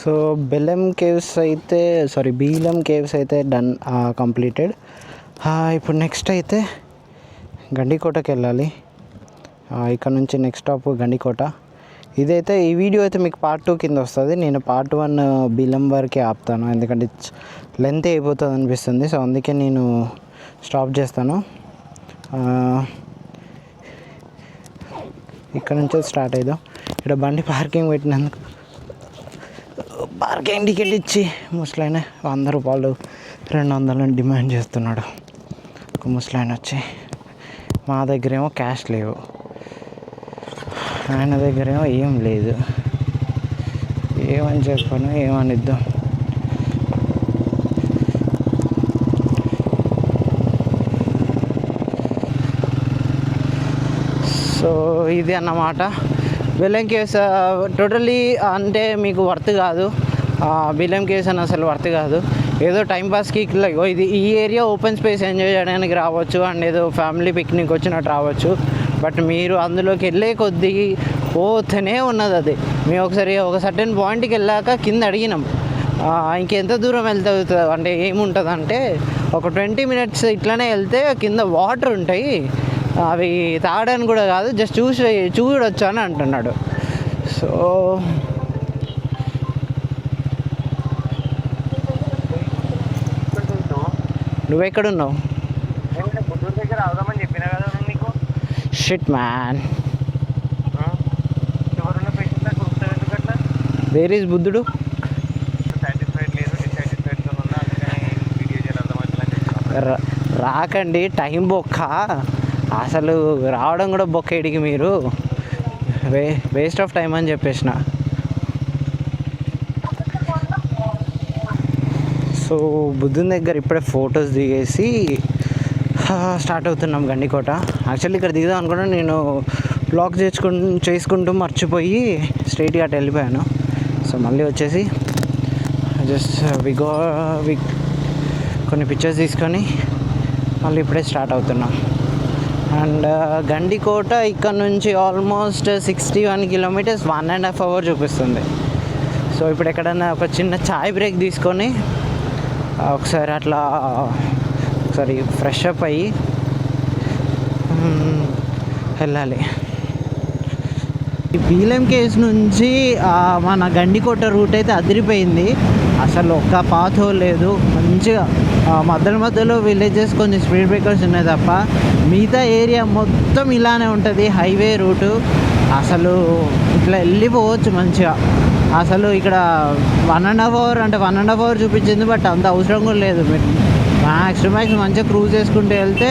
So బీలం caves అయితే done, completed. ఇప్పుడు next అయితే గండికోటకి వెళ్ళాలి. ఇక్కడ నుంచి నెక్స్ట్ స్టాప్ గండికోట. ఇదైతే ఈ వీడియో అయితే మీకు పార్ట్ 2 కింద వస్తుంది. నేను పార్ట్ 1 బీలం వరకే ఆపుతాను, ఎందుకంటే లెంత్ అయిపోతుంది అనిపిస్తుంది. సో అందుకే నేను స్టాప్ చేస్తాను. ఇక్కడ నుంచి స్టార్ట్ అయిదాం. ఇక్కడ బండి పార్కింగ్ పెట్టినందుకు పార్కింగ్ టికెట్ ఇచ్చి ముసలాయన 100 రూపాయలు 200 డిమాండ్ చేస్తున్నాడు. ఒక ముసలాయన వచ్చి, మా దగ్గరేమో క్యాష్ లేవు, ఆయన దగ్గరేమో ఏం లేదు. ఏమని చెప్పాను, ఏమనిద్దాం. సో ఇది అన్నమాట బెల్లం కేవ్స్. టోటలీ అంటే మీకు వర్త్ కాదు, బెల్లం కేవ్స్ అని అసలు వర్త్ కాదు. ఏదో టైంపాస్కి ఇది ఈ ఏరియా ఓపెన్ స్పేస్ ఎంజాయ్ చేయడానికి రావచ్చు, అండ్ ఏదో ఫ్యామిలీ పిక్నిక్ వచ్చినట్టు రావచ్చు. బట్ మీరు అందులోకి వెళ్ళే కొద్దీ పోతూనే ఉన్నది అది. మేము ఒకసారి ఒక సర్టెన్ పాయింట్కి వెళ్ళాక కింద అడిగినాం, ఇంకెంత దూరం వెళ్తే అంటే ఏముంటుంది అంటే, ఒక 20 మినిట్స్ ఇట్లనే వెళ్తే కింద వాటర్ ఉంటాయి, అవి తాగడానికి కూడా కాదు, జస్ట్ చూడొచ్చు అని అంటున్నాడు. సో నువ్వెక్కడున్నావు? షిట్ మ్యాన్, వేర్ ఈజ్ బుద్ధుడు? రాకండి, టైం బొక్క. అసలు రావడం కూడా బొక్క. ఇడికి మీరు వేస్ట్ ఆఫ్ టైం అని చెప్పేసిన. సో బుద్ధుని దగ్గర ఇప్పుడే ఫొటోస్ దిగేసి స్టార్ట్ అవుతున్నాం గండికోట. యాక్చువల్లీ ఇక్కడ దిగుదాం అనుకున్నా, నేను బ్లాక్ చేసుకుంటూ మర్చిపోయి స్ట్రైట్గా అటు వెళ్ళిపోయాను. సో మళ్ళీ వచ్చేసి జస్ట్ కొన్ని పిక్చర్స్ తీసుకొని మళ్ళీ ఇప్పుడే స్టార్ట్ అవుతున్నాం. అండ్ గండికోట ఇక్కడ నుంచి ఆల్మోస్ట్ 61 కిలోమీటర్స్, 1.5 hours చూపిస్తుంది. సో ఇప్పుడు ఎక్కడైనా ఒక చిన్న చాయ్ బ్రేక్ తీసుకొని ఒకసారి అట్లా ఫ్రెష్ అప్ అయ్యి వెళ్ళాలి. ఈ బీలం కేవ్స్ నుంచి మన గండికోట రూట్ అయితే అదిరిపోయింది. అసలు ఒక్క పాత్ లేదు, మంచిగా మధ్యలో విలేజెస్ కొన్ని స్పీడ్ బ్రేకర్స్ ఉన్నాయి తప్ప మిగతా ఏరియా మొత్తం ఇలానే ఉంటుంది, హైవే రూటు. అసలు ఇట్లా వెళ్ళిపోవచ్చు మంచిగా. అసలు ఇక్కడ 1.5 hours అంటే 1.5 hours చూపించింది, బట్ అంత అవసరం కూడా లేదు. మీరు మ్యాక్స్ మంచిగా క్రూజ్ చేసుకుంటూ వెళ్తే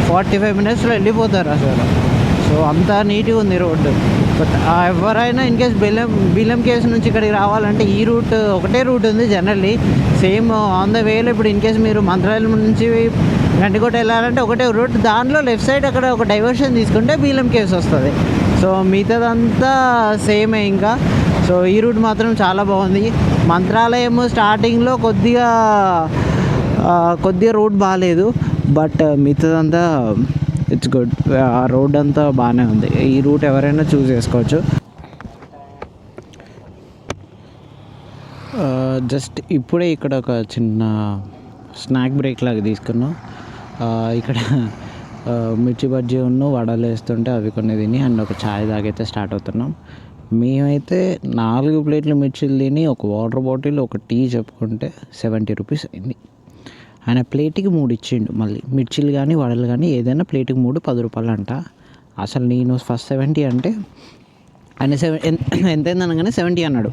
45 minutesలో వెళ్ళిపోతారు అసలు. సో అంత నీట్గా ఉంది రోడ్డు. బట్ ఎవరైనా ఇన్కేస్ బీలం కేవ్స్ నుంచి ఇక్కడికి రావాలంటే ఈ రూట్ ఒకటే రూట్ ఉంది జనరల్లీ, సేమ్ ఆన్ ద వేలో. ఇప్పుడు ఇన్కేస్ మీరు మంత్రాలయం నుంచి గండికోట వెళ్ళాలంటే ఒకటే రూట్, దానిలో లెఫ్ట్ సైడ్ అక్కడ ఒక డైవర్షన్ తీసుకుంటే బీలం కేవ్స్ వస్తుంది. సో మిగతాదంతా సేమే ఇంకా. సో ఈ రూట్ మాత్రం చాలా బాగుంది. మంత్రాలయం స్టార్టింగ్లో కొద్దిగా రోడ్ బాగాలేదు, బట్ మిగతాదంతా ఇట్స్ గుడ్. ఆ రోడ్ అంతా బాగానే ఉంది. ఈ రూట్ ఎవరైనా చూస్ చేసుకోవచ్చు. జస్ట్ ఇప్పుడే ఇక్కడ ఒక చిన్న స్నాక్ బ్రేక్ లాగా తీసుకున్నాం. ఇక్కడ మిర్చి బజ్జీ వడలు వేస్తుంటే అవి కొన్ని తిని అండ్ ఒక ఛాయ్ తాగైతే స్టార్ట్ అవుతున్నాం. మేమైతే 4 ప్లేట్లు మిర్చిలు తిని ఒక వాటర్ బాటిల్ ఒక టీ చెప్పుకుంటే 70 రూపీస్ అయింది. ఆయన ప్లేట్కి 3 ఇచ్చిండు. మళ్ళీ మిర్చిలు కానీ వడలు కానీ ఏదైనా ప్లేట్కి 3 10 రూపాయలు అంట. అసలు నేను ఫస్ట్ 70 అంటే ఆయన ఎంతైంది అనగానే 70 అన్నాడు.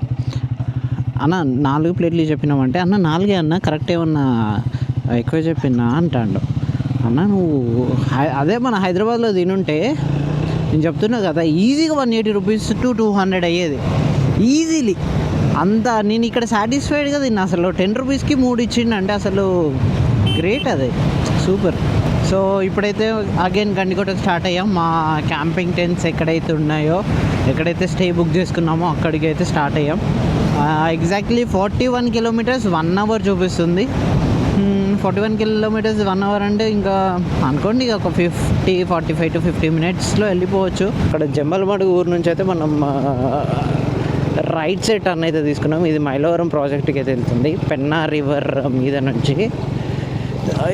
అన్న 4 ప్లేట్లు చెప్పినామంటే, అన్న 4 అన్న కరెక్ట్, ఏమన్నా ఎక్కువ చెప్పినా అంటాడు. అన్న నువ్వు అదే మన హైదరాబాద్లో తినుంటే నేను చెప్తున్నా కదా, ఈజీగా 180 రూపీస్ to 200 అయ్యేది ఈజీలీ. అంతా నేను ఇక్కడ సాటిస్ఫైడ్గా తిన్నా. అసలు 10 రూపీస్కి 3 ఇచ్చిండు అంటే అసలు గ్రేట్, అది సూపర్. సో ఇప్పుడైతే అగైన్ గండికోటకు స్టార్ట్ అయ్యాం. మా క్యాంపింగ్ టెంట్స్ ఎక్కడైతే ఉన్నాయో, ఎక్కడైతే స్టే బుక్ చేసుకున్నామో అక్కడికి అయితే స్టార్ట్ అయ్యాం. ఎగ్జాక్ట్లీ 41 kilometers 1 hour చూపిస్తుంది. 41 kilometers 1 hour అంటే ఇంకా అనుకోండి ఒక 45 to 50 minutesలో వెళ్ళిపోవచ్చు. ఇక్కడ జమ్మలమడుగు ఊరు నుంచి అయితే మనం రైట్ సైడ్ టర్న్ అయితే తీసుకున్నాం. ఇది మైలవరం ప్రాజెక్ట్కి అయితే వెళ్తుంది, పెన్నా రివర్ మీద నుంచి.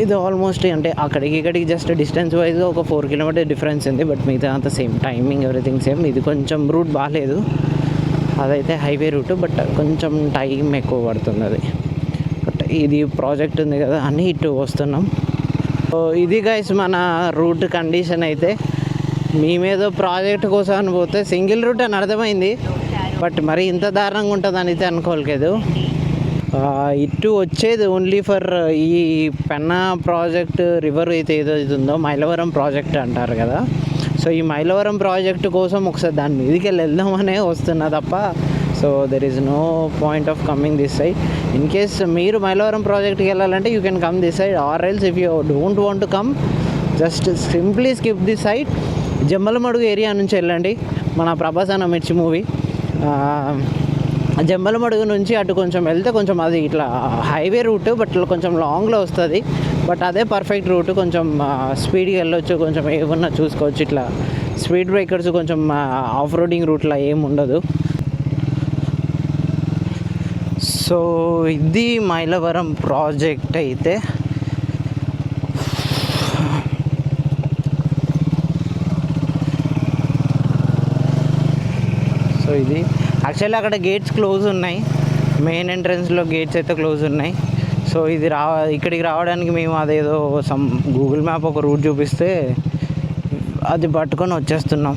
ఇది ఆల్మోస్ట్ అంటే ఇక్కడికి జస్ట్ డిస్టెన్స్ వైజ్గా ఒక 4 కిలోమీటర్ డిఫరెన్స్ ఉంది, బట్ మిగతా అంత సేమ్, టైమింగ్ ఎవ్రీథింగ్ సేమ్. ఇది కొంచెం రూట్ బాగాలేదు, అదైతే హైవే రూట్, బట్ కొంచెం టైం ఎక్కువ పడుతుంది అది. బట్ ఇది ప్రాజెక్ట్ ఉంది కదా అని ఇటు వస్తున్నాం. సో ఇది గైస్ మన రూట్ కండిషన్ అయితే. మేమేదో ప్రాజెక్ట్ కోసం అని పోతే సింగిల్ రూట్ అని అర్థమైంది, బట్ మరి ఇంత దారుణంగా ఉంటుందని అయితే అనుకోలేదు. ఇటు వచ్చేది ఓన్లీ ఫర్ ఈ పెన్నా ప్రాజెక్ట్ రివర్ అయితే ఏదో ఇది ఉందో మైలవరం ప్రాజెక్ట్ అంటారు కదా. సో ఈ మైలవరం ప్రాజెక్టు కోసం ఒకసారి దాని మీదకి వెళ్దామనే వస్తున్నా తప్ప, so there is no point of coming this side. In case మీరు మైలవరం ప్రాజెక్ట్కి వెళ్ళాలంటే you can come this side, or else if you don't want to come just simply skip this side. Jammalamadugu area నుంచి వెళ్ళండి, మన ప్రభాస్ అన్న మిర్చి మూవీ. జమ్మలమడుగు నుంచి అటు కొంచెం వెళ్తే కొంచెం అది ఇట్లా హైవే రూట్, బట్ కొంచెం లాంగ్లో వస్తుంది, బట్ అదే పర్ఫెక్ట్ రూట్. కొంచెం స్పీడ్గా వెళ్ళొచ్చు, కొంచెం ఏమన్నా చూసుకోవచ్చు. ఇట్లా స్పీడ్ బ్రేకర్స్, కొంచెం ఆఫ్ రోడింగ్ రూట్లో ఏమి ఉండదు. సో ఇది మైలవరం ప్రాజెక్ట్ అయితే. సో ఇది యాక్చువల్లీ అక్కడ గేట్స్ క్లోజ్ ఉన్నాయి, మెయిన్ ఎంట్రన్స్లో గేట్స్ అయితే క్లోజ్ ఉన్నాయి. సో ఇది ఇక్కడికి రావడానికి మేము అదేదో గూగుల్ మ్యాప్ ఒక రూట్ చూపిస్తే అది పట్టుకొని వచ్చేస్తున్నాం.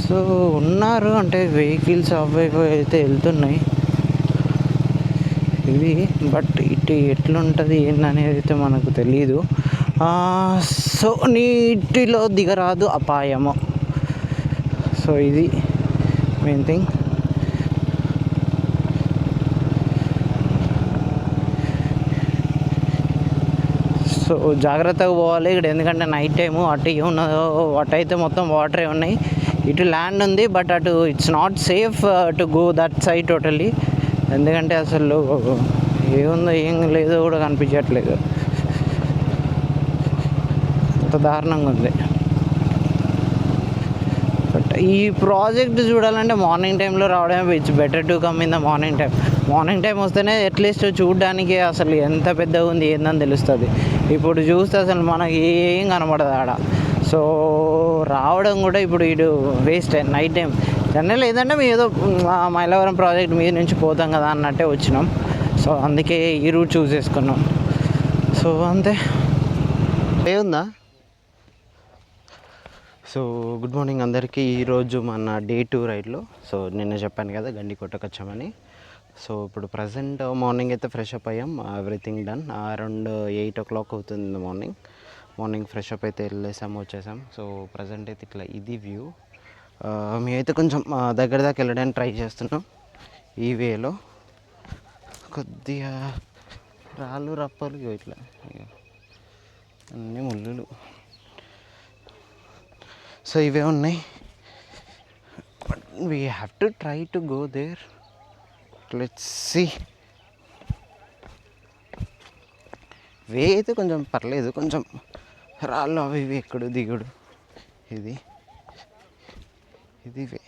సో ఉన్నారు అంటే వెహికల్స్ అవి అయితే వెళ్తున్నాయి ఇది, బట్ ఇటు ఎట్లుంటుంది ఏంటనేది అయితే మనకు తెలీదు. సో నీటిలో దిగరాదు అపాయము. సో ఇది మెయిన్ థింగ్. సో జాగ్రత్తగా పోవాలి ఇక్కడ, ఎందుకంటే నైట్ టైము అటు ఏమున్నదో అటు అయితే మొత్తం వాటరే ఉన్నాయి. ఇటు ల్యాండ్ ఉంది, బట్ అటు it's not safe to go that side totally. ఎందుకంటే అసలు ఏముందో ఏం లేదో కూడా కనిపించట్లేదు, అంత దారుణంగా ఉంది. బట్ ఈ ప్రాజెక్ట్ చూడాలంటే మార్నింగ్ టైంలో రావడమే it's better to come in the morning time. Morning time వస్తేనే అట్లీస్ట్ చూడడానికి అసలు ఎంత పెద్దగా ఉంది ఏందని తెలుస్తుంది. ఇప్పుడు చూస్తే అసలు మనకి ఏం కనబడదు ఆడ. సో రావడం కూడా ఇప్పుడు ఇటు వేస్ట్ నైట్ టైం. జనరల్ ఏదంటే మేము ఏదో మైలవరం ప్రాజెక్ట్ మీద నుంచి పోతాం కదా అన్నట్టే వచ్చినాం. సో అందుకే ఈ రూట్ చూస్ చేసుకున్నాం. సో అంతే. ఏముందా? సో గుడ్ మార్నింగ్ అందరికీ. ఈరోజు మన డే 2 రైడ్లో. సో నిన్న చెప్పాను కదా గండికోటకు వచ్చామని. సో ఇప్పుడు ప్రజెంట్ మార్నింగ్ అయితే ఫ్రెష్ అప్ అయ్యాం, ఎవ్రీథింగ్ డన్. అరౌండ్ 8 o'clock అవుతుంది మార్నింగ్ ఫ్రెష్ అప్ అయితే వెళ్ళేసాము, వచ్చేసాం. సో ప్రజెంట్ అయితే ఇట్లా ఇది వ్యూ. మేమైతే కొంచెం దగ్గర దాకా వెళ్ళడానికి ట్రై చేస్తున్నాం ఈ వేలో. కొద్దిగా రాళ్ళు రప్పలు ఇట్లా అన్నీ ముళ్ళులు, సో ఇవే ఉన్నాయి. But we have to try to go there. Let's see. Way అయితే కొంచెం పర్లేదు, కొంచెం రాళ్ళు అవి ఇవి ఎక్కడు దిగుడు. ఇది వే.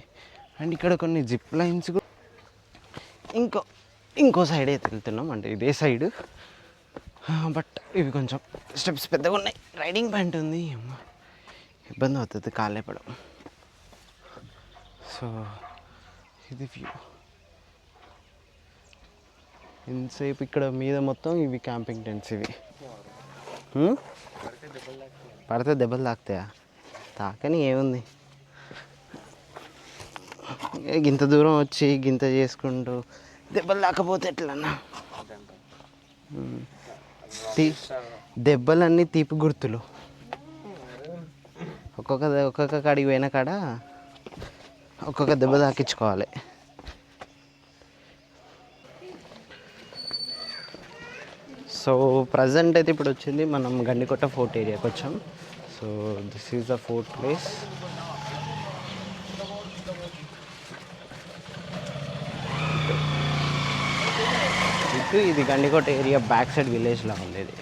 అండ్ ఇక్కడ కొన్ని జిప్ లైన్స్ కూడా ఇంకో సైడ్ అయితే వెళ్తున్నాం, అంటే ఇదే సైడు. బట్ ఇవి కొంచెం స్టెప్స్ పెద్దగా ఉన్నాయి, రైడింగ్ ప్యాంట్ ఉంది, ఇబ్బంది అవుతుంది కాలేపడం. సో ఇది వ్యూ. ఇంతసేపు ఇక్కడ మీద మొత్తం ఇవి క్యాంపింగ్ టెంట్స్. ఇవి పడితే దెబ్బలు తాకుతాయా? తాకని ఏముంది, గింత దూరం వచ్చి గింత చేసుకుంటూ దెబ్బలు తాకపోతే ఎట్లన్నా. దెబ్బలన్నీ తీపి గుర్తులు. ఒక్కొక్క కాడికి పోయిన కాడ ఒక్కొక్క దెబ్బ తాకించుకోవాలి. సో ప్రజెంట్ అయితే ఇప్పుడు వచ్చింది మనం గండికోట ఫోర్ట్ ఏరియాకి వచ్చాం. So this is the fort place. ఇది గండికోట ఏరియా బ్యాక్ సైడ్ విలేజ్లా ఉంది. ఇది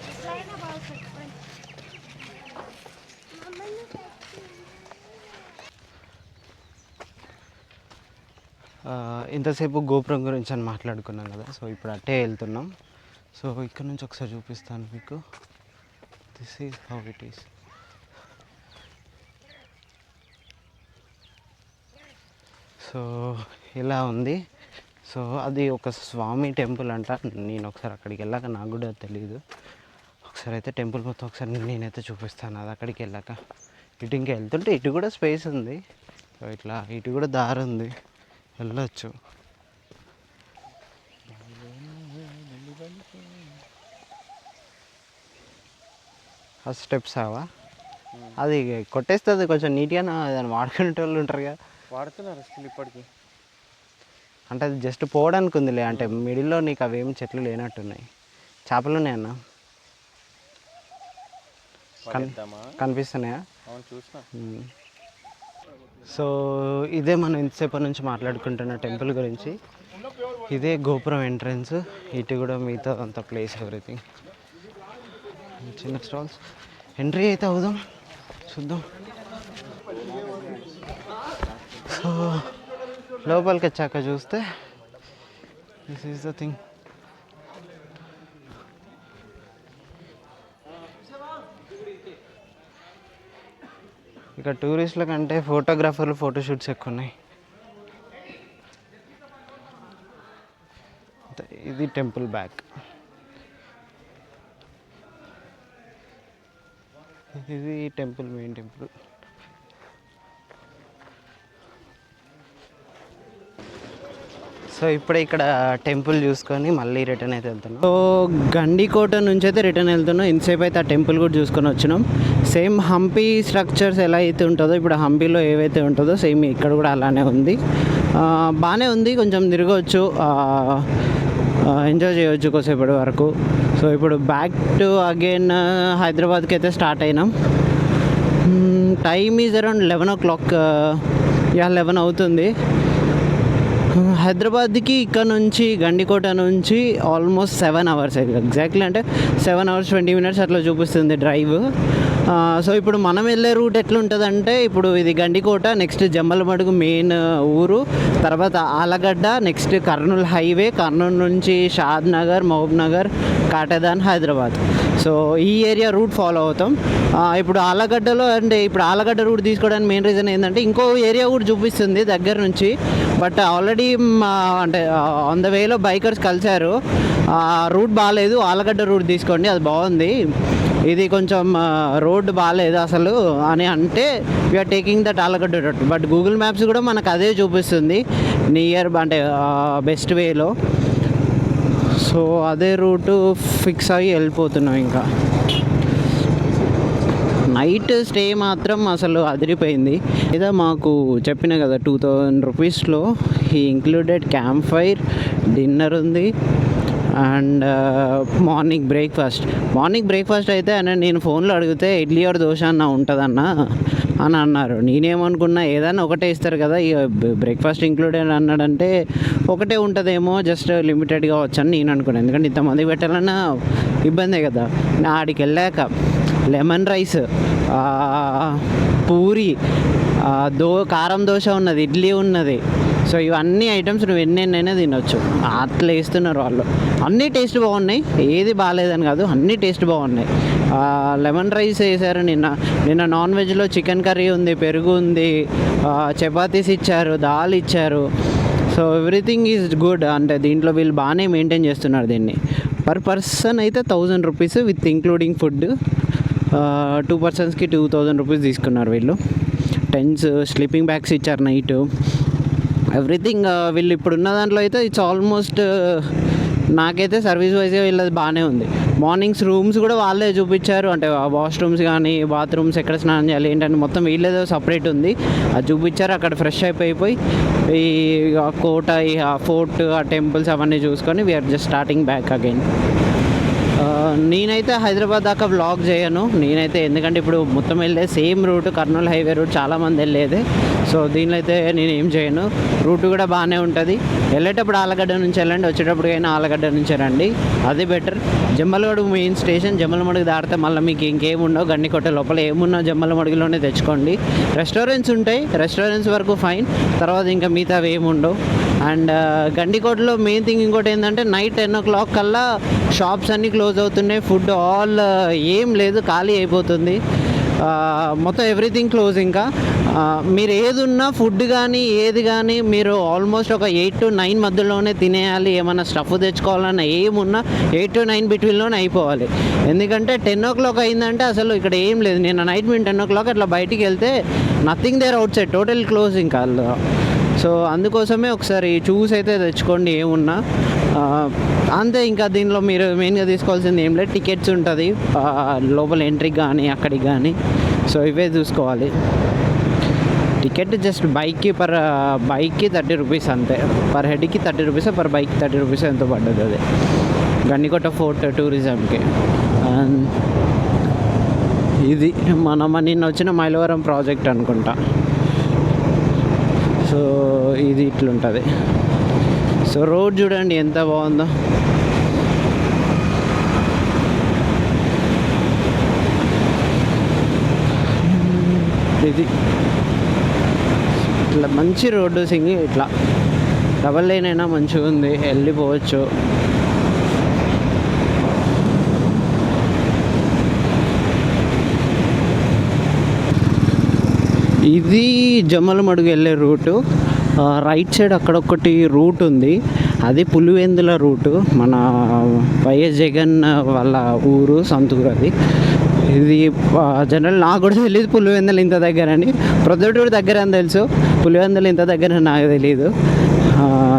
ఇంతసేపు గోపురం గురించి అని మాట్లాడుకున్నాం కదా, సో ఇప్పుడు అట్టే వెళ్తున్నాం. సో ఇక్కడ నుంచి ఒకసారి చూపిస్తాను మీకు. This is how it is. So ఇలా ఉంది. సో అది ఒక స్వామి టెంపుల్ అంట. నేను ఒకసారి అక్కడికి వెళ్ళాక నాకు కూడా తెలియదు. ఒకసారి అయితే టెంపుల్ మొత్తం ఒకసారి నేనైతే చూపిస్తాను. అది అక్కడికి వెళ్ళాక ఇటు ఇంకా వెళ్తుంటే ఇటు కూడా స్పేస్ ఉంది. ఇట్లా ఇటు కూడా దారి ఉంది, వెళ్ళొచ్చు. ఆ స్టెప్స్ అవా, అది కొట్టేస్తుంది కొంచెం నీట్గా. దాన్ని వాడుకునే వాళ్ళు ఉంటారు కదా, వాడుతున్నారు అసలు ఇప్పటికీ. అంటే అది జస్ట్ పోవడానికి ఉందిలే. అంటే మిడిల్లో నీకు అవేమి చెట్లు లేనట్టున్నాయి. చేపలు ఉన్నాయన్న, కనిపిస్తున్నాయా? చూసిన. సో ఇదే మనం ఇంతసేపటి నుంచి మాట్లాడుకుంటున్న టెంపుల్ గురించి. ఇదే గోపురం ఎంట్రన్స్. ఇటు కూడా మిగతా అంత ప్లేస్, ఎవ్రీథింగ్. చిన్న స్టాల్స్. ఎంట్రీ అయితే అవుదాం, చూద్దాం. సో లోపలికి వచ్చాక చూస్తే దిస్ ఈజ్ ద థింగ్. ఇక్కడ టూరిస్టుల కంటే ఫోటోగ్రాఫర్లు ఫోటోషూట్స్ ఎక్కువ ఉన్నాయి. ఇది టెంపుల్ బ్యాక్. ఇది టెంపుల్, మెయిన్ టెంపుల్. సో ఇప్పుడే ఇక్కడ టెంపుల్ చూసుకొని మళ్ళీ రిటర్న్ అయితే వెళ్తున్నాం. సో గండికోట నుంచి అయితే రిటర్న్ వెళ్తున్నాం. ఇంతసేపు అయితే ఆ టెంపుల్ కూడా చూసుకొని వచ్చినాం. సేమ్ హంపి స్ట్రక్చర్స్ ఎలా అయితే ఉంటుందో, ఇప్పుడు హంపిలో ఏవైతే ఉంటుందో సేమ్ ఇక్కడ కూడా అలానే ఉంది. బాగానే ఉంది, కొంచెం తిరగవచ్చు, ఎంజాయ్ చేయవచ్చు కొద్దిసేపటి వరకు. సో ఇప్పుడు బ్యాక్ టు అగైన్ హైదరాబాద్కి అయితే స్టార్ట్ అయినాం. Time is around 11 o'clock. 11 అవుతుంది. హైదరాబాద్కి ఇక్కడ నుంచి గండికోట నుంచి ఆల్మోస్ట్ 7 hours ఎగ్జాక్ట్లీ. అంటే 7 hours 20 minutes అట్లా చూపిస్తుంది డ్రైవ్. సో ఇప్పుడు మనం వెళ్ళే రూట్ ఎట్లుంటుందంటే, ఇప్పుడు ఇది గండికోట, నెక్స్ట్ జమ్మలమడుగు మెయిన్ ఊరు, తర్వాత ఆలగడ్డ, నెక్స్ట్ కర్నూలు హైవే, కర్నూలు నుంచి షాద్ నగర్, మహబూబ్ నగర్, కాటేదాన్, హైదరాబాద్. సో ఈ ఏరియా రూట్ ఫాలో అవుతాం. ఇప్పుడు ఆలగడ్డలో, అంటే ఇప్పుడు ఆలగడ్డ రూట్ తీసుకోవడానికి మెయిన్ రీజన్ ఏంటంటే, ఇంకో ఏరియా కూడా చూపిస్తుంది దగ్గర నుంచి. బట్ ఆల్రెడీ అంటే ఆన్ ద వేలో బైకర్స్ కలిశారు, రూట్ బాగాలేదు, ఆలగడ్డ రూట్ తీసుకోండి అది బాగుంది, ఇది కొంచెం రోడ్ బాగాలేదు అసలు అని అంటే we're taking that Allagadda route. But Google Maps కూడా మనకు అదే చూపిస్తుంది నియర్, అంటే బెస్ట్ వేలో. సో అదే రూటు ఫిక్స్ అయ్యి వెళ్ళిపోతున్నాం. ఇంకా నైట్ స్టే మాత్రం అసలు అదిరిపోయింది. ఏదో మాకు చెప్పిన కదా 2000 రూపీస్లో ఈ ఇంక్లూడెడ్ క్యాంప్ ఫైర్, డిన్నర్ ఉంది అండ్ మార్నింగ్ బ్రేక్ఫాస్ట్ అయితే నేను ఫోన్లో అడిగితే ఇడ్లీ ఆర్ దోశ అన్న ఉంటుందన్న అని అన్నారు. నేనేమనుకున్నా ఏదైనా ఒకటే ఇస్తారు కదా, ఇక బ్రేక్ఫాస్ట్ ఇంక్లూడెడ్ అన్నాడంటే ఒకటే ఉంటుందేమో, జస్ట్ లిమిటెడ్గా వచ్చని నేను అనుకున్నాను. ఎందుకంటే ఇంతమందికి పెట్టాలన్నా ఇబ్బందే కదా. ఆడికి వెళ్ళాక లెమన్ రైస్, పూరి, కారం దోశ ఉన్నది, ఇడ్లీ ఉన్నది. సో ఇవన్నీ ఐటమ్స్ నువ్వు ఎన్నెన్నైనా తినొచ్చు. అట్లా వేస్తున్నారు వాళ్ళు. అన్నీ టేస్ట్ బాగున్నాయి, ఏది బాగాలేదని కాదు, అన్నీ టేస్ట్ బాగున్నాయి. లెమన్ రైస్ వేసారు. నిన్న నాన్ వెజ్లో చికెన్ కర్రీ ఉంది, పెరుగు ఉంది, చపాతీస్ ఇచ్చారు, దాల్ ఇచ్చారు. So everything is good. అంటే దీంట్లో వీళ్ళు బాగానే మెయింటైన్ చేస్తున్నారు దీన్ని. పర్ పర్సన్ అయితే 1000 rupees with including food. 2 personsకి 2000 rupees తీసుకున్నారు వీళ్ళు. టెంట్స్, స్లీపింగ్ బ్యాగ్స్ ఇచ్చారు నైట్, ఎవ్రీథింగ్. వీళ్ళు ఇప్పుడున్న దాంట్లో అయితే ఇట్స్ ఆల్మోస్ట్ నాకైతే సర్వీస్ వైజ్గా వీళ్ళది బాగానే ఉంది. మార్నింగ్స్ రూమ్స్ కూడా వాళ్ళే చూపించారు. అంటే వాష్రూమ్స్ కానీ బాత్రూమ్స్, ఎక్కడ స్నానం చేయాలి ఏంటంటే మొత్తం వీళ్ళేదో సపరేట్ ఉంది, అది చూపించారు. అక్కడ ఫ్రెష్ అయిపోయి ఈ కోట, ఈ ఫోర్ట్, ఆ టెంపుల్స్ అవన్నీ చూసుకొని we're just starting back again. నేనైతే హైదరాబాద్ దాకా వ్లాగ్ చేయను నేనైతే, ఎందుకంటే ఇప్పుడు మొత్తం వెళ్ళే same route Kurnool highway route చాలామంది వెళ్ళేది. సో దీనిలో అయితే నేను ఏం చేయను. రూట్ కూడా బాగానే ఉంటుంది. వెళ్ళేటప్పుడు ఆలగడ్డ నుంచి వెళ్ళండి, వచ్చేటప్పటికైనా ఆలగడ్డ నుంచే రండి, అది better. Jammalamadugu main station, Jammalamadugu దాటితే మళ్ళీ మీకు ఇంకేం ఉండవు. గండికోట లోపల ఏమున్నా జమ్మలమడుగులోనే తెచ్చుకోండి. రెస్టారెంట్స్ ఉంటాయి, రెస్టారెంట్స్ వరకు ఫైన్, తర్వాత ఇంకా మిగతావి ఏమి ఉండవు. అండ్ గండికోటలో మెయిన్ థింగ్ ఇంకోటి ఏంటంటే నైట్ 10 o'clock కల్లా షాప్స్ అన్నీ క్లోజ్ అవుతున్నాయి. ఫుడ్ ఆల్ ఏం లేదు, ఖాళీ అయిపోతుంది. మొత్తం ఎవ్రీథింగ్ క్లోజ్. ఇంకా మీరు ఏది ఉన్నా ఫుడ్ కానీ ఏది కానీ మీరు ఆల్మోస్ట్ ఒక 8 to 9 మధ్యలోనే తినేయాలి. ఏమన్నా స్టఫ్ తెచ్చుకోవాలన్నా ఏమున్నా 8 to 9 బిట్వీన్లోనే అయిపోవాలి. ఎందుకంటే 10 o'clock అయిందంటే అసలు ఇక్కడ ఏం లేదు. నేను నైట్ మేము 10 o'clock అట్లా బయటికి వెళ్తే nothing there outside, total close ఇంకా. సో అందుకోసమే ఒకసారి చూసి అయితే తెచ్చుకోండి ఏమున్నా. అంతే, ఇంకా దీనిలో మీరు మెయిన్గా తీసుకోవాల్సింది ఏం లేదు, టికెట్స్ ఉంటుంది లోపల ఎంట్రీకి కానీ అక్కడికి కానీ. సో ఇవే చూసుకోవాలి. టికెట్ జస్ట్ బైక్కి 30 రూపీస్ అంతే, పర్ హెడ్కి 30 రూపీస్, పర్ బైక్ 30 రూపీస్ ఎంతో పడ్డది. అది గండికోట ఫోర్ట్ టూరిజంకి. ఇది నిన్న వచ్చిన మైలవరం ప్రాజెక్ట్ అనుకుంటా. సో ఇది ఇట్లుంటుంది. సో రోడ్ చూడండి ఎంత బాగుందో. ఇది ఇట్లా మంచి రోడ్డు ఇట్లా డబల్ లైన్ అయినా మంచిగా ఉంది, వెళ్ళిపోవచ్చు. ఇది జమ్మలమడుగు వెళ్ళే రూటు. రైట్ సైడ్ అక్కడొక్కటి రూట్ ఉంది, అది పులివెందుల రూటు. మన వైఎస్ జగన్ వాళ్ళ ఊరు, సొంతూరు అది. ఇది జనరల్ నాకు కూడా తెలియదు పులివెందులు ఇంత దగ్గర అని. ప్రొద్దుటూరు దగ్గర అని తెలుసు, పులివెందులు ఇంత దగ్గర నాకు తెలియదు.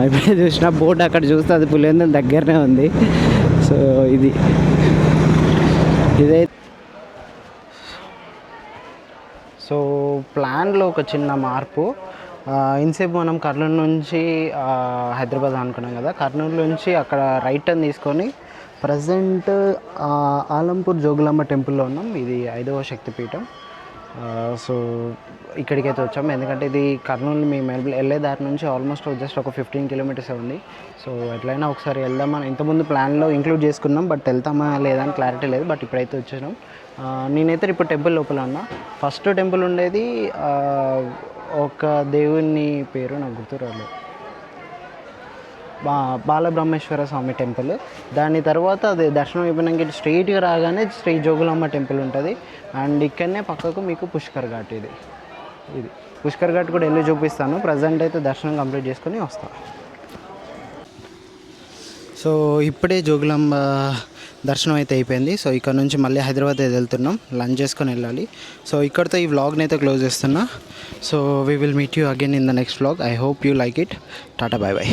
ఇప్పుడే చూసిన బోర్డు అక్కడ చూస్తే అది పులివెందుల దగ్గరనే ఉంది. సో ఇదే సో ప్లాన్లో ఒక చిన్న మార్పు. ఇన్సేపు మనం కర్నూలు నుంచి హైదరాబాద్ అనుకున్నాం కదా, కర్నూలు నుంచి అక్కడ రైట్ టర్న్ తీసుకొని ప్రజెంట్ ఆలంపూర్ జోగులాంబ టెంపుల్లో ఉన్నాం. ఇది 5వ శక్తిపీఠం. సో ఇక్కడికైతే వచ్చాము, ఎందుకంటే ఇది కర్నూలు మేము వెళ్ళే దారి నుంచి ఆల్మోస్ట్ జస్ట్ ఒక 15 kilometers ఉంది. సో ఎట్లయినా ఒకసారి వెళ్దామని ఇంతకుముందు ప్లాన్లో ఇంక్లూడ్ చేసుకున్నాం, బట్ వెళ్తామా లేదా అని క్లారిటీ లేదు. బట్ ఇప్పుడైతే వచ్చాను. నేనైతే ఇప్పుడు టెంపుల్ లోపల ఉన్నా. ఫస్ట్ టెంపుల్ ఉండేది ఒక దేవుని పేరు నాకు గుర్తు రాలేదు, బాలబ్రహ్మేశ్వర స్వామి టెంపుల్. దాని తర్వాత అది దర్శనం అయిపోయినాక స్ట్రైట్గా రాగానే శ్రీ జోగులాంబ టెంపుల్ ఉంటుంది. అండ్ ఇక్కడనే పక్కకు మీకు పుష్కర్ ఘాట్. ఇది పుష్కర్ ఘాట్ కూడా వెళ్ళి చూపిస్తాను. ప్రజెంట్ అయితే దర్శనం కంప్లీట్ చేసుకొని వస్తాను. సో ఇప్పుడే జోగులాంబ దర్శనం అయితే అయిపోయింది. సో ఇక్కడ నుంచి మళ్ళీ హైదరాబాద్ అయితే వెళ్తున్నాం, లంచ్ చేసుకొని వెళ్ళాలి. సో ఇక్కడితో ఈ వ్లాగ్ని అయితే క్లోజ్ చేస్తున్నా. So we will meet you again in the next vlog. I hope you like it. Tata, bye bye.